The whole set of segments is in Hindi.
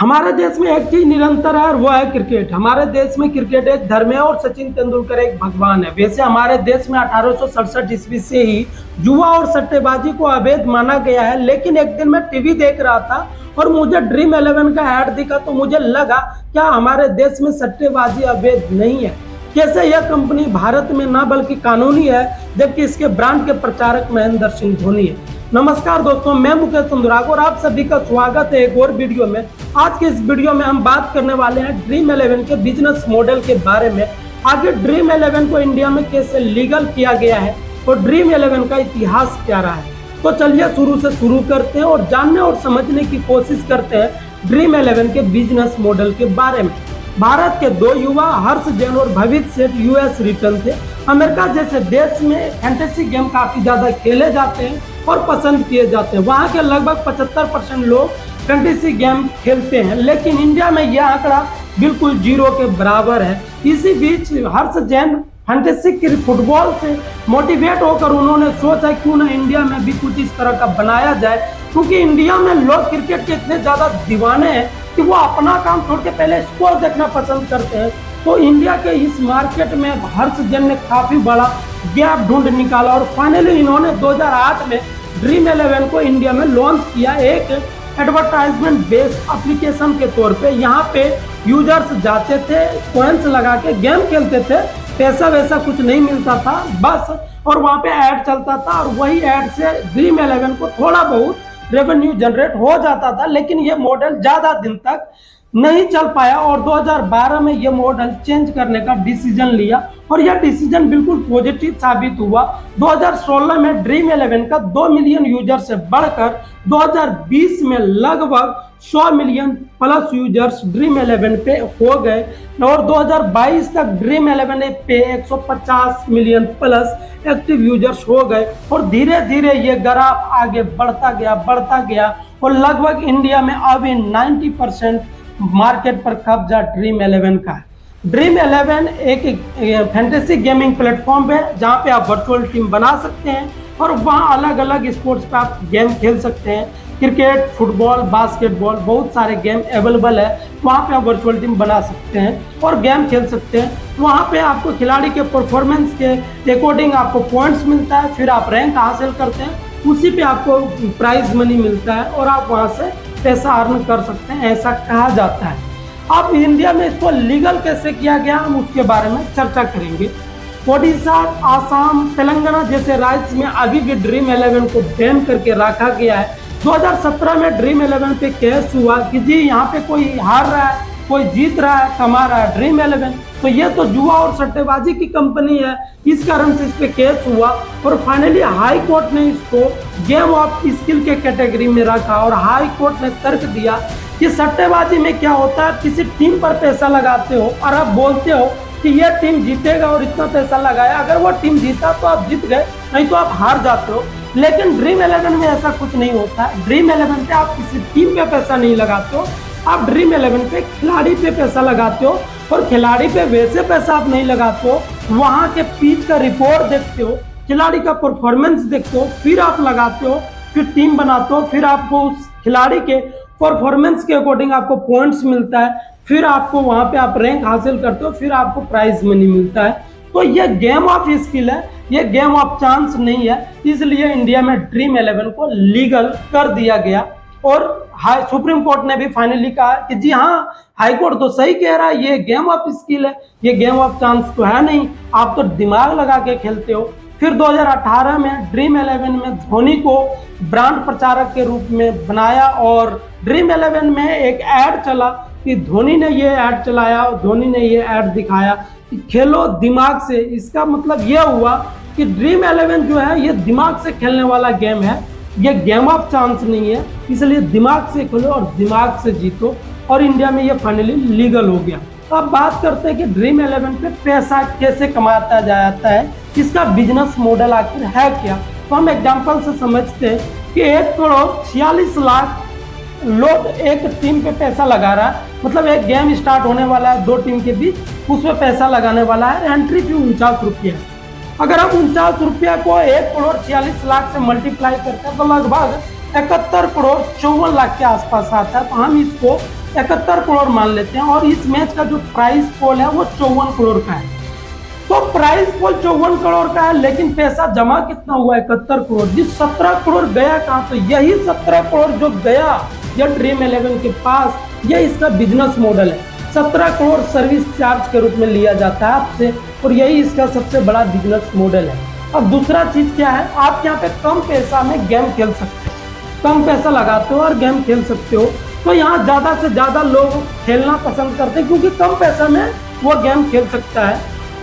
हमारे देश में एक चीज निरंतर है और वो है क्रिकेट। हमारे देश में क्रिकेट एक धर्म है और सचिन तेंदुलकर एक भगवान है। वैसे हमारे देश में 1867 ईस्वी से ही जुआ और सट्टेबाजी को अवैध माना गया है, लेकिन एक दिन मैं टीवी देख रहा था और मुझे ड्रीम 11 का ऐड दिखा तो मुझे लगा क्या हमारे देश में सट्टेबाजी अवैध नहीं है। कैसे यह कंपनी भारत में ना बल्कि कानूनी है, जबकि इसके ब्रांड के प्रचारक महेंद्र सिंह धोनी है। नमस्कार दोस्तों, मैं मुकेश चंद्राग और आप सभी का स्वागत है एक और वीडियो में। आज के इस वीडियो में हम बात करने वाले हैं ड्रीम 11 के बिजनेस मॉडल के बारे में। आगे ड्रीम 11 को इंडिया में कैसे लीगल किया गया है और ड्रीम 11 का इतिहास क्या रहा है। तो चलिए शुरू से शुरू करते हैं और जानने और समझने की कोशिश करते हैं ड्रीम 11 के बिजनेस मॉडल के बारे में। भारत के दो युवा हर्ष जैन और भवित सेठ यूएस रिटर्न थे। अमेरिका जैसे देश में फैंटेसी गेम काफी ज्यादा खेले जाते हैं और पसंद किए जाते हैं। वहाँ के लगभग 75% लोग फैंटेसी गेम खेलते हैं, लेकिन इंडिया में यह आंकड़ा बिल्कुल जीरो के बराबर है। इसी बीच हर्ष जैन फैंटेसी फुटबॉल से मोटिवेट होकर उन्होंने सोचा क्यों ना इंडिया में भी कुछ इस तरह का बनाया जाए, क्योंकि इंडिया में लोग क्रिकेट के इतने ज्यादा दीवाने हैं कि वो अपना काम छोड़ के पहले स्कोर देखना पसंद करते हैं। तो इंडिया के इस मार्केट में हर्ष जैन ने काफी बड़ा गैप ढूंढ निकाला और फाइनली इन्होंने 2008 में ड्रीम 11 को इंडिया में लॉन्च किया एक एडवर्टाइजमेंट बेस्ड एप्लीकेशन के तौर पे। यहाँ पे यूजर्स जाते थे, कॉइन्स लगा के गेम खेलते थे, पैसा वैसा कुछ नहीं मिलता था बस, और वहाँ पे ऐड चलता था और वही ऐड से ड्रीम 11 को थोड़ा बहुत रेवेन्यू जनरेट हो जाता था। लेकिन ये मॉडल ज्यादा दिन तक नहीं चल पाया और 2012 में ये मॉडल चेंज करने का डिसीजन लिया और यह डिसीजन बिल्कुल पॉजिटिव साबित हुआ। 2016 में ड्रीम 11 का 2 मिलियन यूजर से बढ़कर 2020 में लगभग 100 मिलियन प्लस यूजर्स ड्रीम 11 पे हो गए और 2022 तक ड्रीम 11 पे 150 मिलियन प्लस एक्टिव यूजर्स हो गए और धीरे धीरे ये ग्राफ आगे बढ़ता गया और लगभग इंडिया में अभी 90% मार्केट पर कब्जा ड्रीम 11 का है। ड्रीम 11 एक फैंटेसी गेमिंग प्लेटफॉर्म है जहां पे आप वर्चुअल टीम बना सकते हैं और वहां अलग अलग स्पोर्ट्स पे आप गेम खेल सकते हैं। क्रिकेट, फुटबॉल, बास्केटबॉल, बहुत सारे गेम अवेलेबल है। वहां पे आप वर्चुअल टीम बना सकते हैं और गेम खेल सकते हैं। वहां पे आपको खिलाड़ी के परफॉर्मेंस के अकॉर्डिंग आपको पॉइंट्स मिलता है, फिर आप रैंक हासिल करते हैं, उसी पे आपको प्राइज मनी मिलता है और आप वहां से पैसा अर्न कर सकते हैं, ऐसा कहा जाता है। अब इंडिया में इसको लीगल कैसे किया गया हम उसके बारे में चर्चा करेंगे। ओडिशा, आसाम, तेलंगाना जैसे राज्य में अभी भी ड्रीम 11 को बैन करके रखा गया है। 2017 में ड्रीम 11 पे केस हुआ कि जी यहाँ पे कोई हार रहा है, कोई जीत रहा है, कमा रहा है ड्रीम 11, तो ये तो जुआ और सट्टेबाजी की कंपनी है, इस कारण से इस पे केस हुआ और फाइनली हाई कोर्ट ने इसको गेम ऑफ स्किल के कैटेगरी में रखा और हाई कोर्ट ने तर्क दिया कि सट्टेबाजी में क्या होता है, किसी टीम पर पैसा लगाते हो और आप बोलते हो कि यह टीम जीतेगा और इतना पैसा लगाया, अगर वो टीम जीता तो आप जीत गए, नहीं तो आप हार जाते हो। लेकिन ड्रीम 11 में ऐसा कुछ नहीं होता है। ड्रीम 11 पे आप किसी टीम पे पैसा नहीं लगाते हो, आप ड्रीम 11 पे खिलाड़ी पे पैसा लगाते हो और खिलाड़ी पे वैसे पैसा आप नहीं लगाते हो, वहाँ के पिच का रिपोर्ट देखते हो, खिलाड़ी का परफॉर्मेंस देखते हो, फिर आप लगाते हो, फिर टीम बनाते हो, फिर आपको उस खिलाड़ी के परफॉर्मेंस के अकॉर्डिंग आपको पॉइंट्स मिलता है, फिर आपको वहाँ पे आप रैंक हासिल करते हो, फिर आपको प्राइज मनी मिलता है। तो ये गेम ऑफ स्किल है, ये गेम ऑफ चांस नहीं है, इसलिए इंडिया में ड्रीम 11 को लीगल कर दिया गया और सुप्रीम कोर्ट ने भी फाइनली कहा कि जी हाँ, हाई कोर्ट तो सही कह रहा है, ये गेम ऑफ स्किल है, ये गेम ऑफ चांस तो है नहीं, आप तो दिमाग लगा के खेलते हो। फिर 2018 में ड्रीम 11 में धोनी को ब्रांड प्रचारक के रूप में बनाया और ड्रीम 11 में एक ऐड चला कि धोनी ने ये ऐड चलाया और धोनी ने ये ऐड दिखाया कि खेलो दिमाग से। इसका मतलब ये हुआ कि ड्रीम 11 जो है ये दिमाग से खेलने वाला गेम है, ये गेम ऑफ चांस नहीं है, इसलिए दिमाग से खेलो और दिमाग से जीतो और इंडिया में ये फाइनली लीगल हो गया। तो अब बात करते हैं कि ड्रीम 11 पे पैसा कैसे कमाता जाता है, इसका बिजनेस मॉडल आखिर है क्या। तो हम एग्जांपल से समझते हैं कि 1,46,00,000 लोग एक टीम पे पैसा लगा रहा है, मतलब एक गेम स्टार्ट होने वाला है दो टीम के बीच, उसमें पैसा लगाने वाला है। एंट्री फी 49 रुपये है। अगर हम 49 रुपया को 1,46,00,000 से मल्टीप्लाई करते हैं तो लगभग 71,54,00,000 के आसपास आता है। तो हम इसको 71 करोड़ मान लेते हैं, और इस मैच का जो प्राइस पोल है वो 54 करोड़ का है। तो प्राइस पोल 54 करोड़ का है, लेकिन पैसा जमा कितना हुआ है? 71 करोड़। जिस 17 करोड़ गया कहाँ? तो यही 17 करोड़ जो गया ये ड्रीम 11 के पास, ये इसका बिजनेस मॉडल है। 17 करोड़ सर्विस चार्ज के रूप में लिया जाता है आपसे, और यही इसका सबसे बड़ा बिजनेस मॉडल है। अब दूसरा चीज क्या है, आप यहाँ पे कम पैसा में गेम खेल सकते हो, कम पैसा लगाते हो और गेम खेल सकते हो। तो यहाँ ज्यादा से ज्यादा लोग खेलना पसंद करते हैं, क्योंकि कम पैसा में वो गेम खेल सकता है।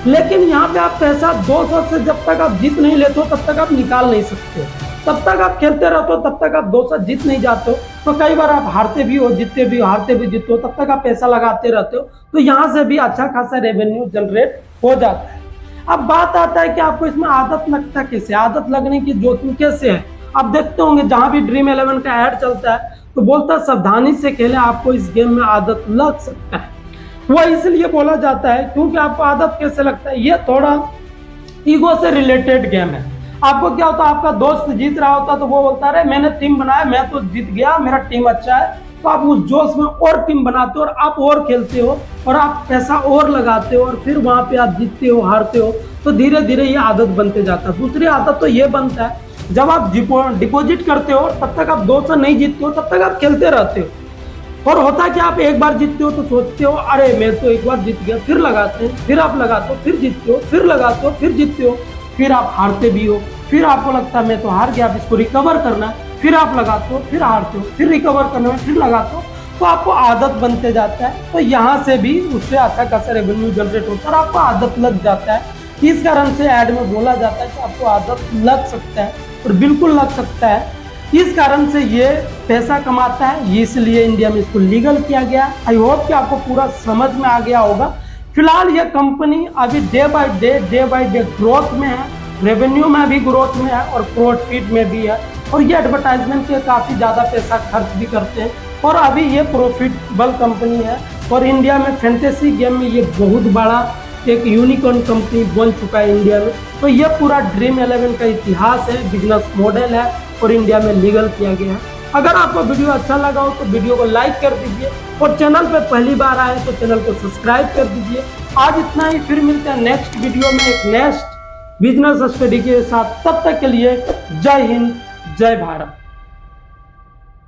लेकिन यहाँ पे आप पैसा 200 से जब तक आप जीत नहीं लेते हो तब तक आप निकाल नहीं सकते। तब तक आप खेलते रहते हो, तब तक आप 200 जीत नहीं जाते हो। तो कई बार आप हारते भी हो, जीतते भी हो, हारते भी जीतते हो, तब तक आप पैसा लगाते रहते हो। तो यहाँ से भी अच्छा खासा रेवेन्यू जनरेट हो जाता है। अब बात आता है कि आपको इसमें आदत लगता कैसे, आदत लगने की जोखिम कैसे है। आप देखते होंगे जहां भी ड्रीम 11 का ऐड चलता है तो बोलता है सावधानी से खेलें, आपको इस गेम में आदत लग सकता है। वह इसलिए बोला जाता है क्योंकि आपको आदत कैसे लगता है, ये थोड़ा ईगो से रिलेटेड गेम है। आपको क्या होता है, आपका दोस्त जीत रहा होता तो वो बोलता है मैंने टीम बनाया, मैं तो जीत गया, मेरा टीम अच्छा है। तो आप उस जोश में और टीम बनाते हो और आप और खेलते हो और आप पैसा और लगाते हो, और फिर वहां पे आप जीतते हो, हारते हो। तो धीरे धीरे ये आदत बनते जाता है। दूसरी आदत तो ये बनता है, जब आप डिपॉजिट करते हो तब तक आप 200 नहीं जीतते हो, तब तक आप खेलते रहते हो। और होता है कि आप एक बार जीतते हो तो सोचते हो अरे मैं तो एक बार जीत गया, फिर लगाते हैं, फिर आप लगाते हो, फिर जीतते हो, फिर लगाते हो, फिर जीतते हो, फिर आप हारते भी हो, फिर आपको लगता है मैं तो हार गया, अब इसको रिकवर करना है, फिर आप लगाते हो, फिर हारते हो, फिर रिकवर करना है, फिर लगाते हो। तो आपको आदत बनते जाता है। तो यहाँ से भी उससे अच्छा खासा रेवेन्यू जनरेट होता है और आपको आदत लग जाता है। इस कारण से ऐड में बोला जाता है कि आपको आदत लग सकता है, और बिल्कुल लग सकता है। इस कारण से ये पैसा कमाता है, इसलिए इंडिया में इसको लीगल किया गया। आई होप कि आपको पूरा समझ में आ गया होगा। फिलहाल ये कंपनी अभी डे बाय डे ग्रोथ में है, रेवेन्यू में भी ग्रोथ में है और प्रॉफिट में भी है, और ये एडवर्टाइजमेंट के काफ़ी ज़्यादा पैसा खर्च भी करते हैं, और अभी ये प्रॉफिटेबल कंपनी है। और इंडिया में फैंटेसी गेम में ये बहुत बड़ा एक यूनिकॉर्न कंपनी बन चुका है इंडिया में। तो ये पूरा ड्रीम 11 का इतिहास है, बिजनेस मॉडल है, और इंडिया में लीगल किया गया है। अगर आपको वीडियो अच्छा लगा हो तो वीडियो को लाइक कर दीजिए, और चैनल पे पहली बार आए तो चैनल को सब्सक्राइब कर दीजिए। आज इतना ही, फिर मिलते हैं नेक्स्ट वीडियो में एक नेक्स्ट बिजनेस स्टडी के साथ। तब तक के लिए जय हिंद, जय भारत।